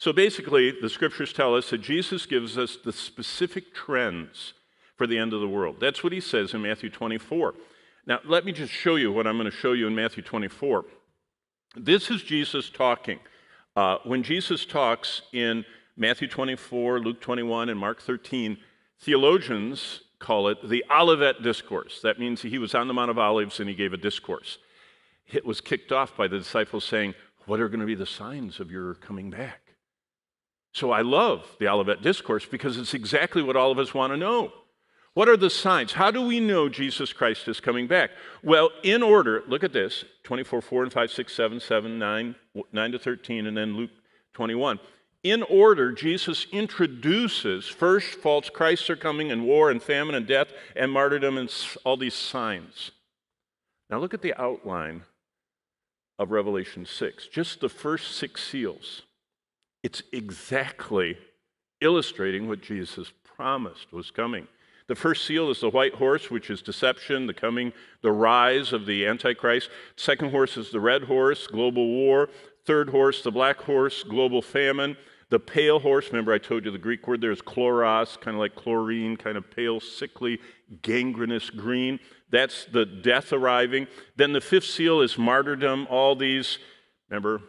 So basically, the scriptures tell us that Jesus gives us the specific trends for the end of the world. That's what he says in Matthew 24. Now, let me just show you what I'm going to show you in Matthew 24. This is Jesus talking. When Jesus talks in Matthew 24, Luke 21, and Mark 13, theologians call it the Olivet Discourse. That means he was on the Mount of Olives and he gave a discourse. It was kicked off by the disciples saying, what are going to be the signs of your coming back? So I love the Olivet Discourse because it's exactly what all of us want to know. What are the signs? How do we know Jesus Christ is coming back? Well, in order, look at this, 24, 4 and 5, 6, 7, 7, 9, 9 to 13, and then Luke 21. In order, Jesus introduces first false Christs are coming and war and famine and death and martyrdom and all these signs. Now look at the outline of Revelation 6, just the first 6 seals. It's exactly illustrating what Jesus promised was coming. The first seal is the white horse, which is deception, the rise of the Antichrist. Second horse is the red horse, global war. Third horse, the black horse, global famine. The pale horse, remember I told you the Greek word there is chloros, kind of like chlorine, kind of pale, sickly, gangrenous green. That's the death arriving. Then the fifth seal is martyrdom. All these, remember,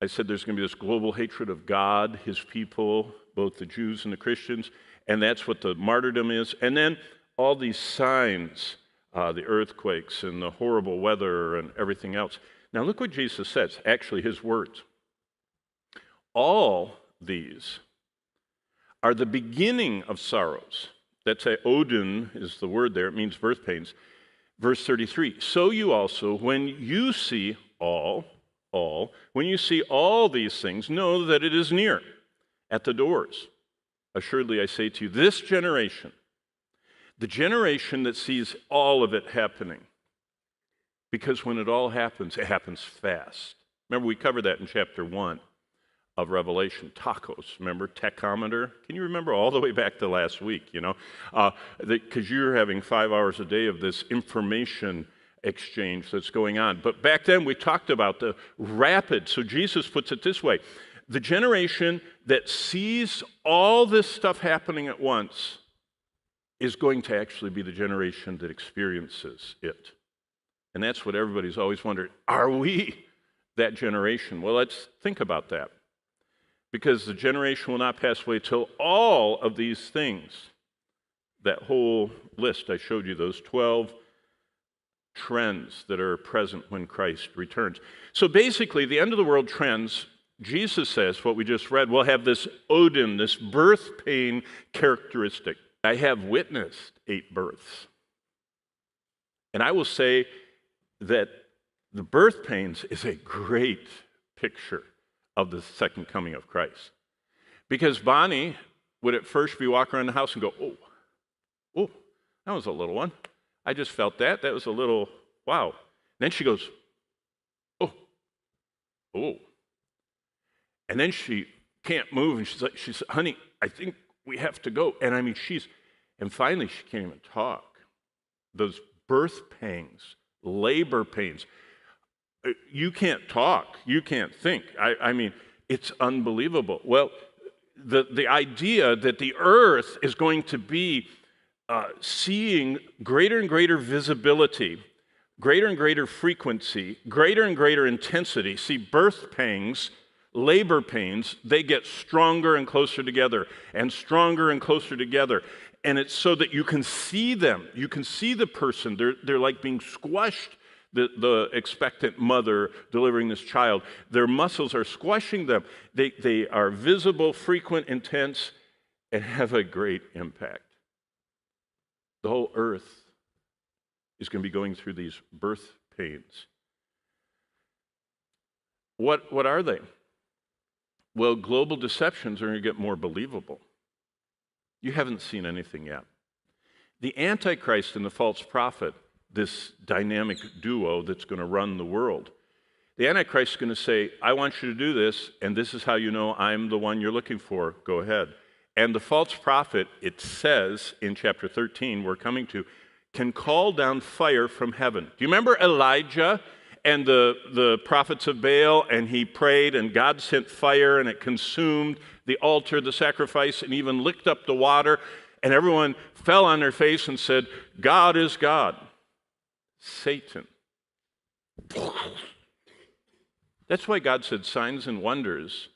I said there's going to be this global hatred of God, his people, both the Jews and the Christians, and that's what the martyrdom is. And then all these signs, the earthquakes and the horrible weather and everything else. Now look what Jesus says, actually his words. All these are the beginning of sorrows. That's Odin is the word there. It means birth pains. Verse 33, so you also, when you see when you see all these things, know that it is near, at the doors. Assuredly, I say to you, this generation, the generation that sees all of it happening, because when it all happens, it happens fast. Remember, we covered that in chapter 1 of Revelation. Tachos, remember, tachometer? Can you remember all the way back to last week, because you're having 5 hours a day of this information exchange that's going on. But back then we talked about the rapid, so Jesus puts it this way, the generation that sees all this stuff happening at once is going to actually be the generation that experiences it. And that's what everybody's always wondered, are we that generation? Well, let's think about that. Because the generation will not pass away till all of these things, that whole list I showed you, those 12 trends that are present when Christ returns. So basically, the end of the world trends, Jesus says, what we just read, will have this Odin, this birth pain characteristic. I have witnessed 8 births. And I will say that the birth pains is a great picture of the second coming of Christ. Because Bonnie would at first be walking around the house and go, oh, that was a little one. I just felt that. That was a little, wow. And then she goes, oh. And then she can't move, and she said, honey, I think we have to go. And I mean, and finally she can't even talk. Those birth pangs, labor pains. You can't talk. You can't think. I mean, it's unbelievable. Well, the idea that the earth is going to be seeing greater and greater visibility, greater and greater frequency, greater and greater intensity. See, birth pangs, labor pains, they get stronger and closer together and stronger and closer together. And it's so that you can see them. You can see the person. They're like being squashed, the expectant mother delivering this child. Their muscles are squashing them. They are visible, frequent, intense, and have a great impact. The whole earth is going to be going through these birth pains. What are they? Well, global deceptions are going to get more believable. You haven't seen anything yet. The Antichrist and the false prophet, this dynamic duo that's going to run the world, the Antichrist is going to say, I want you to do this, and this is how you know I'm the one you're looking for. Go ahead. And the false prophet, it says in chapter 13, we're coming to, can call down fire from heaven. Do you remember Elijah and the prophets of Baal, and he prayed, and God sent fire, and it consumed the altar, the sacrifice, and even licked up the water, and everyone fell on their face and said, God is God. Satan. That's why God said signs and wonders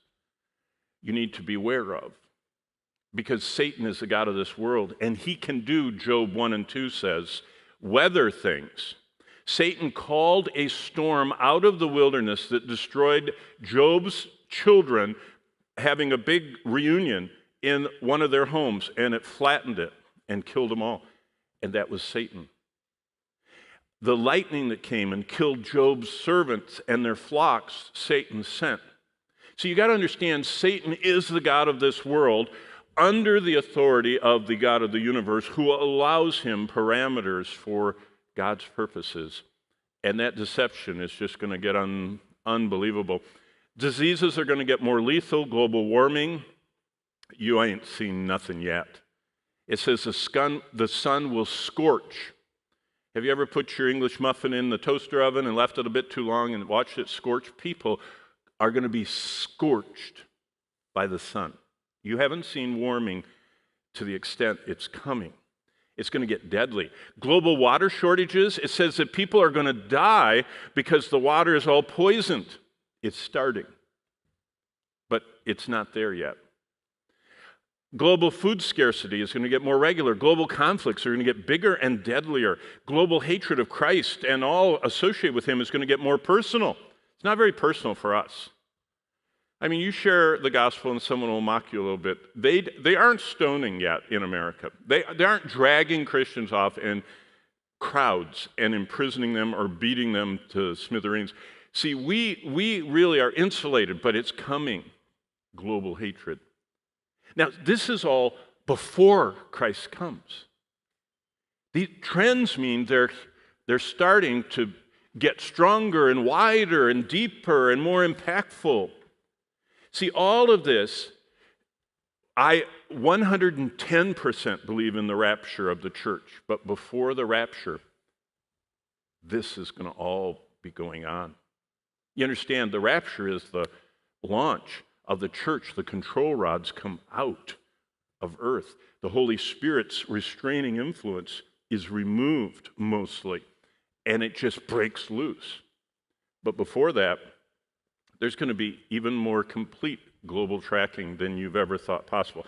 you need to beware of, because Satan is the god of this world, and he can do, Job 1 and 2 says, weather things. Satan called a storm out of the wilderness that destroyed Job's children having a big reunion in one of their homes, and it flattened it and killed them all. And that was Satan. The lightning that came and killed Job's servants and their flocks, Satan sent. So you got to understand, Satan is the god of this world under the authority of the God of the universe, who allows him parameters for God's purposes. And that deception is just going to get unbelievable. Diseases are going to get more lethal. Global warming, you ain't seen nothing yet. It says the sun will scorch. Have you ever put your English muffin in the toaster oven and left it a bit too long and watched it scorch? People are going to be scorched by the sun. You haven't seen warming to the extent it's coming. It's going to get deadly. Global water shortages, it says that people are going to die because the water is all poisoned. It's starting, but it's not there yet. Global food scarcity is going to get more regular. Global conflicts are going to get bigger and deadlier. Global hatred of Christ and all associated with him is going to get more personal. It's not very personal for us. I mean, you share the gospel and someone will mock you a little bit. They aren't stoning yet in America. They aren't dragging Christians off in crowds and imprisoning them or beating them to smithereens. See, we really are insulated, but it's coming. Global hatred. Now, this is all before Christ comes. These trends mean they're starting to get stronger and wider and deeper and more impactful. See, all of this, I 110% believe in the rapture of the church, but before the rapture, this is going to all be going on. You understand, the rapture is the launch of the church. The control rods come out of earth. The Holy Spirit's restraining influence is removed mostly, and it just breaks loose. But before that, there's going to be even more complete global tracking than you've ever thought possible.